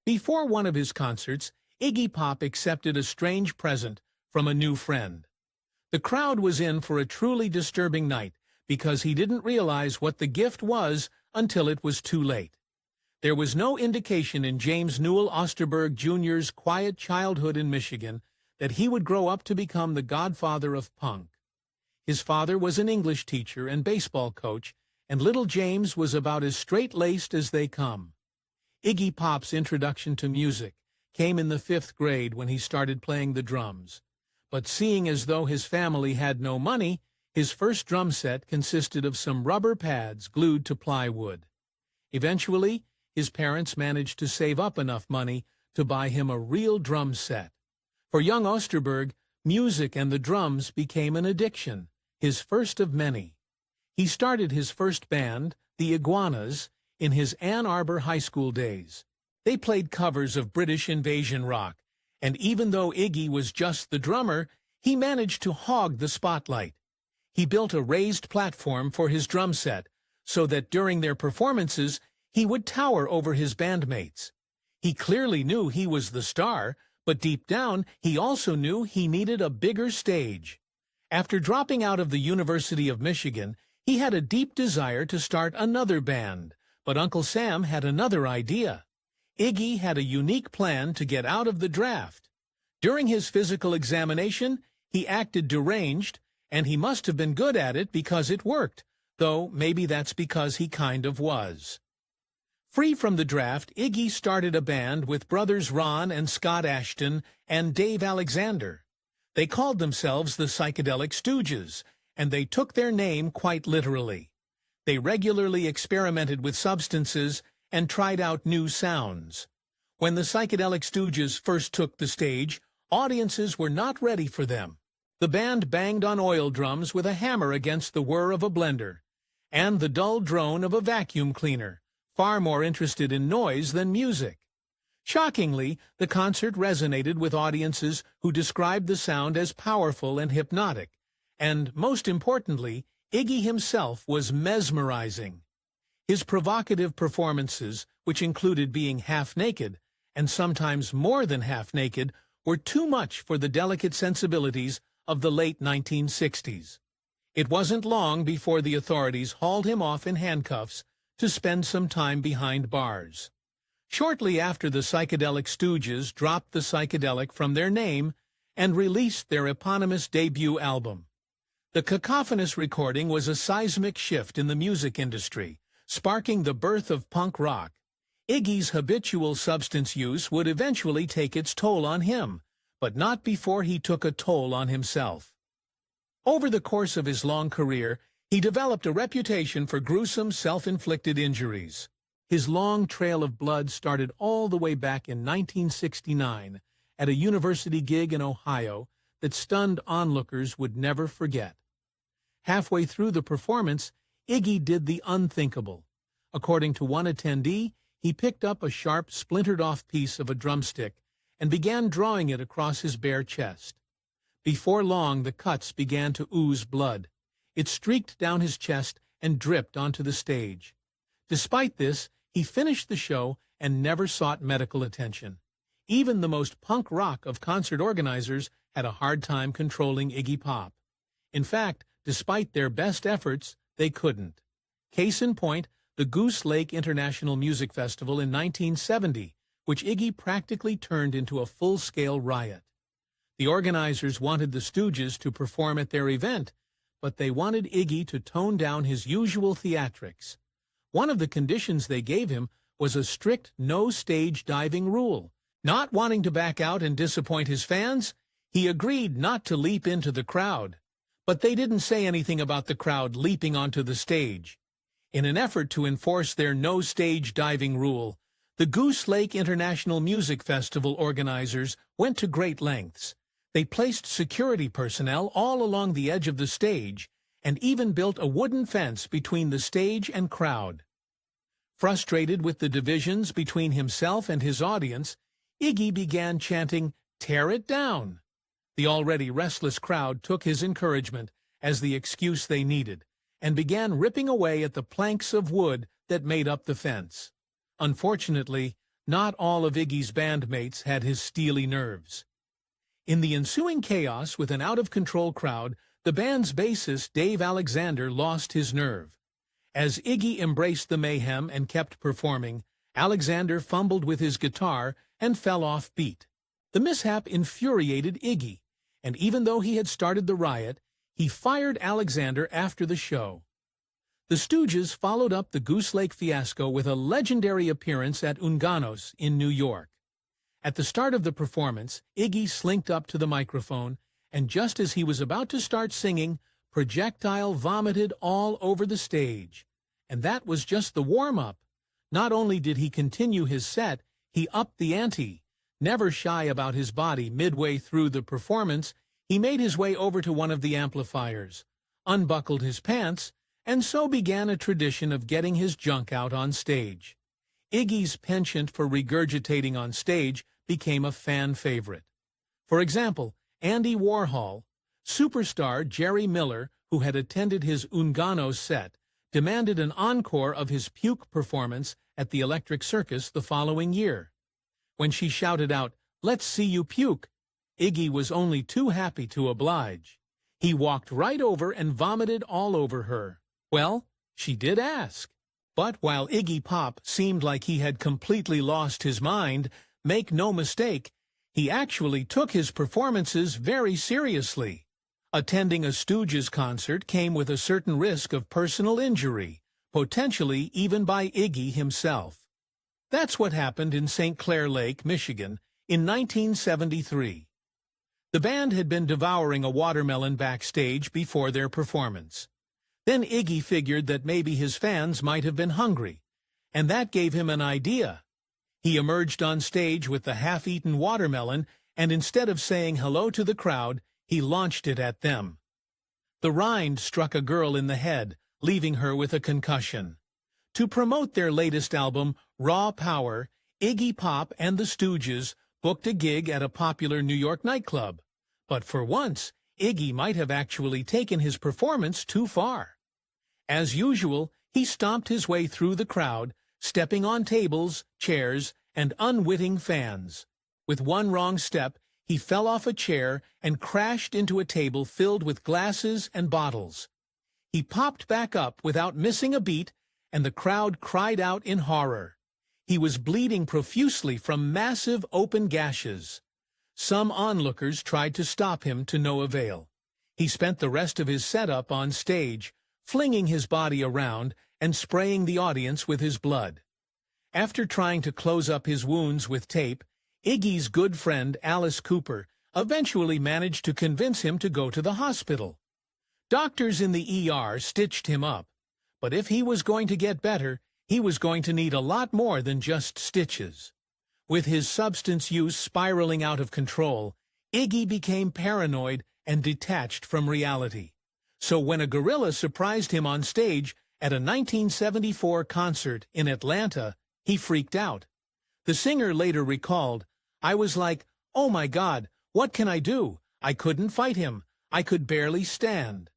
Before one of his concerts, Iggy Pop accepted a strange present from a new friend. The crowd was in for a truly disturbing night because he didn't realize what the gift was until it was too late. There was no indication in James Newell Osterberg Jr.'s quiet childhood in Michigan that he would grow up to become the godfather of punk. His father was an English teacher and baseball coach, and little James was about as straight-laced as they come. Iggy Pop's introduction to music came in the 5th grade when he started playing the drums. But seeing as though his family had no money, his first drum set consisted of some rubber pads glued to plywood. Eventually, his parents managed to save up enough money to buy him a real drum set. For young Osterberg, music and the drums became an addiction, his first of many. He started his first band, the Iguanas, in his Ann Arbor high school days. They played covers of British invasion rock, and even though Iggy was just the drummer, he managed to hog the spotlight. He built a raised platform for his drum set, so that during their performances, he would tower over his bandmates. He clearly knew he was the star, but deep down, he also knew he needed a bigger stage. After dropping out of the University of Michigan, he had a deep desire to start another band, but Uncle Sam had another idea. Iggy had a unique plan to get out of the draft. During his physical examination, he acted deranged, and he must have been good at it because it worked, though maybe that's because he kind of was. Free from the draft, Iggy started a band with brothers Ron and Scott Ashton and Dave Alexander. They called themselves the Psychedelic Stooges, and they took their name quite literally. They regularly experimented with substances and tried out new sounds. When the Psychedelic Stooges first took the stage, audiences were not ready for them. The band banged on oil drums with a hammer against the whir of a blender, and the dull drone of a vacuum cleaner, far more interested in noise than music. Shockingly, the concert resonated with audiences who described the sound as powerful and hypnotic, and, most importantly, Iggy himself was mesmerizing. His provocative performances, which included being half-naked, and sometimes more than half-naked, were too much for the delicate sensibilities of the late 1960s. It wasn't long before the authorities hauled him off in handcuffs to spend some time behind bars. Shortly after the Psychedelic Stooges dropped the psychedelic from their name and released their eponymous debut album. The cacophonous recording was a seismic shift in the music industry, sparking the birth of punk rock. Iggy's habitual substance use would eventually take its toll on him, but not before he took a toll on himself. Over the course of his long career, he developed a reputation for gruesome self-inflicted injuries. His long trail of blood started all the way back in 1969 at a university gig in Ohio that stunned onlookers would never forget. Halfway through the performance, Iggy did the unthinkable. According to one attendee, he picked up a sharp, splintered-off piece of a drumstick and began drawing it across his bare chest. Before long, the cuts began to ooze blood. It streaked down his chest and dripped onto the stage. Despite this, he finished the show and never sought medical attention. Even the most punk rock of concert organizers had a hard time controlling Iggy Pop. In fact, despite their best efforts, they couldn't. Case in point, the Goose Lake International Music Festival in 1970, which Iggy practically turned into a full-scale riot. The organizers wanted the Stooges to perform at their event, but they wanted Iggy to tone down his usual theatrics. One of the conditions they gave him was a strict no-stage diving rule. Not wanting to back out and disappoint his fans, he agreed not to leap into the crowd. But they didn't say anything about the crowd leaping onto the stage. In an effort to enforce their no-stage diving rule, the Goose Lake International Music Festival organizers went to great lengths. They placed security personnel all along the edge of the stage and even built a wooden fence between the stage and crowd. Frustrated with the divisions between himself and his audience, Iggy began chanting, "Tear it down." The already restless crowd took his encouragement as the excuse they needed and began ripping away at the planks of wood that made up the fence. Unfortunately, not all of Iggy's bandmates had his steely nerves. In the ensuing chaos with an out-of-control crowd, the band's bassist Dave Alexander lost his nerve. As Iggy embraced the mayhem and kept performing, Alexander fumbled with his guitar and fell off beat. The mishap infuriated Iggy, and even though he had started the riot, he fired Alexander after the show. The Stooges followed up the Goose Lake fiasco with a legendary appearance at Unganos in New York. At the start of the performance, Iggy slinked up to the microphone, and just as he was about to start singing, projectile vomited all over the stage. And that was just the warm-up. Not only did he continue his set, he upped the ante. Never shy about his body midway through the performance, he made his way over to one of the amplifiers, unbuckled his pants, and so began a tradition of getting his junk out on stage. Iggy's penchant for regurgitating on stage became a fan favorite. For example, Andy Warhol, superstar Jerry Miller, who had attended his Unganos set, demanded an encore of his puke performance at the Electric Circus the following year. When she shouted out, "Let's see you puke," Iggy was only too happy to oblige. He walked right over and vomited all over her. Well, she did ask. But while Iggy Pop seemed like he had completely lost his mind, make no mistake, he actually took his performances very seriously. Attending a Stooges concert came with a certain risk of personal injury, potentially even by Iggy himself. That's what happened in St. Clair Lake, Michigan, in 1973. The band had been devouring a watermelon backstage before their performance. Then Iggy figured that maybe his fans might have been hungry, and that gave him an idea. He emerged on stage with the half-eaten watermelon, and instead of saying hello to the crowd, he launched it at them. The rind struck a girl in the head, leaving her with a concussion. To promote their latest album, Raw Power, Iggy Pop and the Stooges booked a gig at a popular New York nightclub. But for once, Iggy might have actually taken his performance too far. As usual, he stomped his way through the crowd, stepping on tables, chairs, and unwitting fans. With one wrong step, he fell off a chair and crashed into a table filled with glasses and bottles. He popped back up without missing a beat, and the crowd cried out in horror. He was bleeding profusely from massive open gashes. Some onlookers tried to stop him to no avail. He spent the rest of his setup on stage, flinging his body around and spraying the audience with his blood. After trying to close up his wounds with tape, Iggy's good friend Alice Cooper eventually managed to convince him to go to the hospital. Doctors in the ER stitched him up, but if he was going to get better, he was going to need a lot more than just stitches. With his substance use spiraling out of control, Iggy became paranoid and detached from reality. So when a gorilla surprised him on stage at a 1974 concert in Atlanta, he freaked out. The singer later recalled, "I was like, oh my God, what can I do? I couldn't fight him. I could barely stand."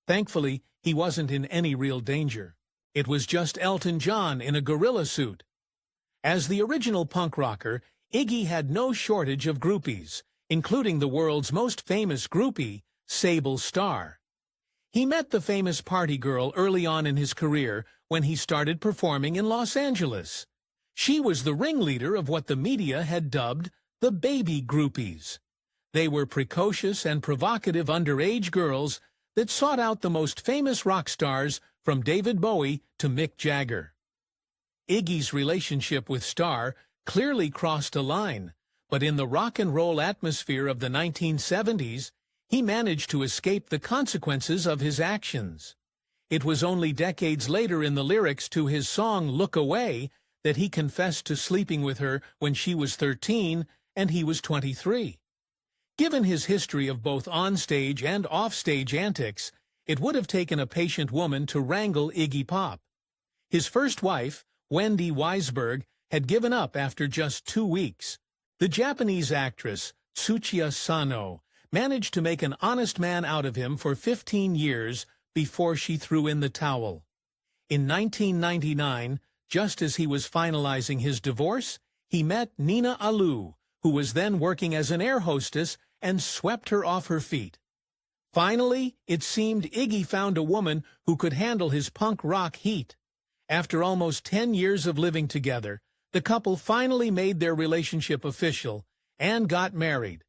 Thankfully, he wasn't in any real danger. It was just Elton John in a gorilla suit. As the original punk rocker, Iggy had no shortage of groupies, including the world's most famous groupie, Sable Starr. He met the famous party girl early on in his career when he started performing in Los Angeles. She was the ringleader of what the media had dubbed the baby groupies. They were precocious and provocative underage girls that sought out the most famous rock stars from David Bowie to Mick Jagger. Iggy's relationship with Starr clearly crossed a line, but in the rock and roll atmosphere of the 1970s, he managed to escape the consequences of his actions. It was only decades later in the lyrics to his song Look Away that he confessed to sleeping with her when she was 13 and he was 23. Given his history of both on-stage and off-stage antics, it would have taken a patient woman to wrangle Iggy Pop. His first wife, Wendy Weisberg, had given up after just 2 weeks. The Japanese actress, Tsuchiya Sano, managed to make an honest man out of him for 15 years before she threw in the towel. In 1999, just as he was finalizing his divorce, he met Nina Alou, who was then working as an air hostess, and swept her off her feet. Finally, it seemed Iggy found a woman who could handle his punk rock heat. After almost 10 years of living together, the couple finally made their relationship official and got married.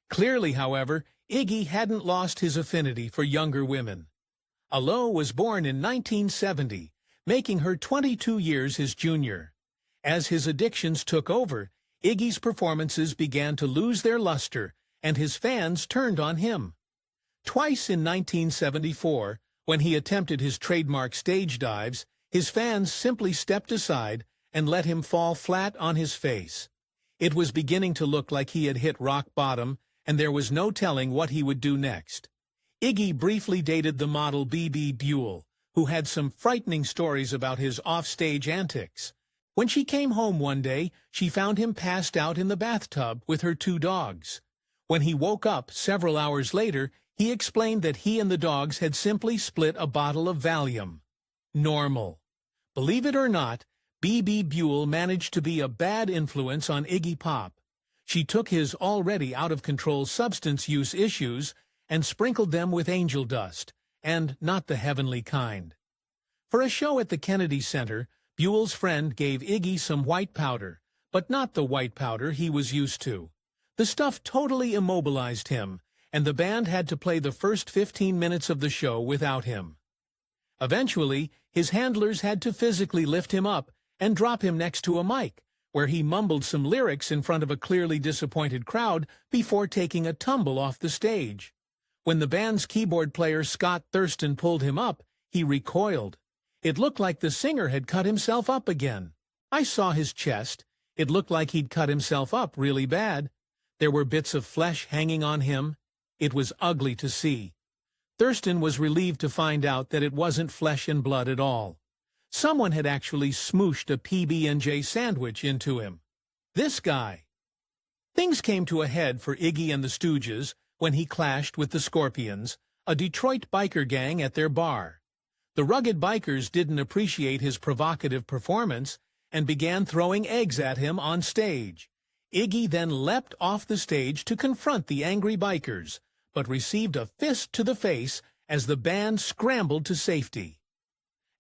Clearly, however, Iggy hadn't lost his affinity for younger women. Alou was born in 1970, making her 22 years his junior. As his addictions took over, Iggy's performances began to lose their luster, and his fans turned on him. Twice in 1974, when he attempted his trademark stage dives, his fans simply stepped aside and let him fall flat on his face. It was beginning to look like he had hit rock bottom, and there was no telling what he would do next. Iggy briefly dated the model B.B. Buell, who had some frightening stories about his off-stage antics. When she came home one day, she found him passed out in the bathtub with her 2 dogs. When he woke up several hours later, he explained that he and the dogs had simply split a bottle of Valium. Normal. Believe it or not, B.B. Buell managed to be a bad influence on Iggy Pop. She took his already out-of-control substance use issues and sprinkled them with angel dust, and not the heavenly kind. For a show at the Kennedy Center, Buell's friend gave Iggy some white powder, but not the white powder he was used to. The stuff totally immobilized him, and the band had to play the first 15 minutes of the show without him. Eventually, his handlers had to physically lift him up and drop him next to a mic, where he mumbled some lyrics in front of a clearly disappointed crowd before taking a tumble off the stage. When the band's keyboard player Scott Thurston pulled him up, he recoiled. It looked like the singer had cut himself up again. I saw his chest. It looked like he'd cut himself up really bad. There were bits of flesh hanging on him. It was ugly to see. Thurston was relieved to find out that it wasn't flesh and blood at all. Someone had actually smooshed a PB&J sandwich into him. This guy. Things came to a head for Iggy and the Stooges when he clashed with the Scorpions, a Detroit biker gang at their bar. The rugged bikers didn't appreciate his provocative performance and began throwing eggs at him on stage. Iggy then leapt off the stage to confront the angry bikers, but received a fist to the face as the band scrambled to safety.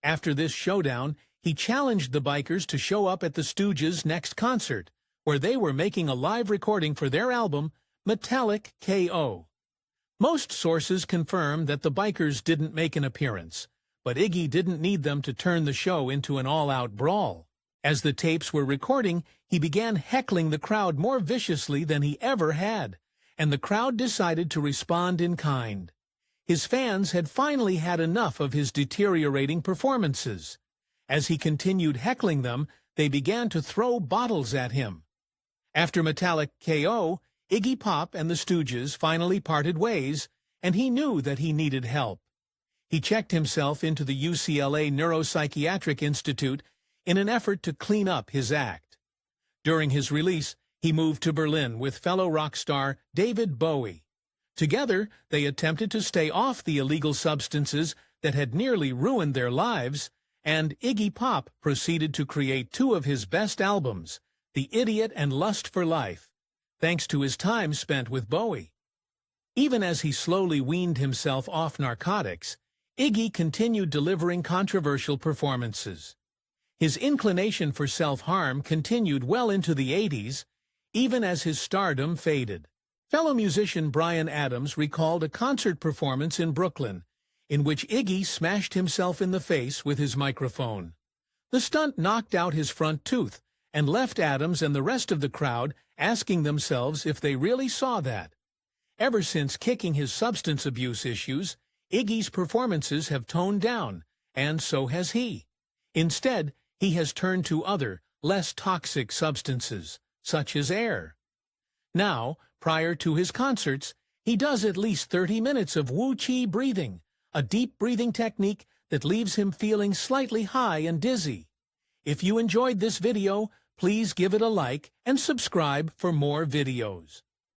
After this showdown, he challenged the bikers to show up at the Stooges' next concert, where they were making a live recording for their album, Metallic K.O. Most sources confirm that the bikers didn't make an appearance, but Iggy didn't need them to turn the show into an all-out brawl. As the tapes were recording, he began heckling the crowd more viciously than he ever had, and the crowd decided to respond in kind. His fans had finally had enough of his deteriorating performances. As he continued heckling them, they began to throw bottles at him. After Metallic K.O., Iggy Pop and the Stooges finally parted ways, and he knew that he needed help. He checked himself into the UCLA Neuropsychiatric Institute in an effort to clean up his act. During his release, he moved to Berlin with fellow rock star David Bowie. Together, they attempted to stay off the illegal substances that had nearly ruined their lives, and Iggy Pop proceeded to create 2 of his best albums, The Idiot and Lust for Life, thanks to his time spent with Bowie. Even as he slowly weaned himself off narcotics, Iggy continued delivering controversial performances. His inclination for self-harm continued well into the 80s, even as his stardom faded. Fellow musician Bryan Adams recalled a concert performance in Brooklyn, in which Iggy smashed himself in the face with his microphone. The stunt knocked out his front tooth and left Adams and the rest of the crowd asking themselves if they really saw that. Ever since kicking his substance abuse issues, Iggy's performances have toned down, and so has he. Instead, he has turned to other, less toxic substances, such as air. Now, prior to his concerts, he does at least 30 minutes of Wu-Chi breathing, a deep breathing technique that leaves him feeling slightly high and dizzy. If you enjoyed this video, please give it a like and subscribe for more videos.